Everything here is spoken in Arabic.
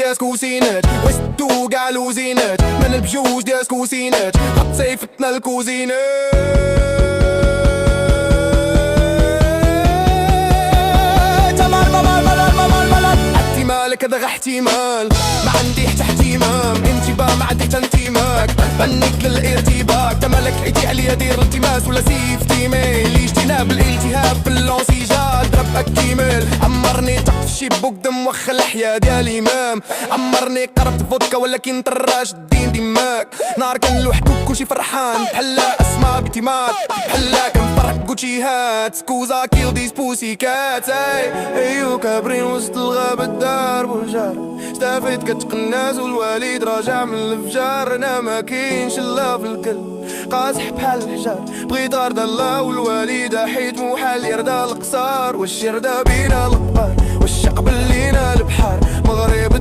ديال كوسينات وستو كاع لوزينات من البجوج ديال كوسينات قد صيفتنا الكوزينات مالك هذا غا احتمال ما عندي حتى احتمام انتباه ما عندي حتى انتماك بنك للارتباك تمالك عيدي عليا دير التماس ولا سيفتي ميل اجتناب الالتهاب باللونسيجال ضرب كيميل عمرني تحت في الشيبوك دم وخا الاحياء ديال الامام عمرني قربت فودكا ولكن طراش الدين دماك نهار كنلوحكو كلشي فرحان بحلا اسما بتيمات بحلا كنفرح بكوتشيهات سكوزا كيل ديز بوسي كات ايو كابرين وسط الغابة الدار بوجار استفيد كتقناز والوالد راجع من الفجار انا ما كاينش الا في الكل قاصح بحال الحجار بغيت ارضى الله والوالدة حيت محال يرضى القصار والشردة بينا القبار والشقب لينا البحار مغرب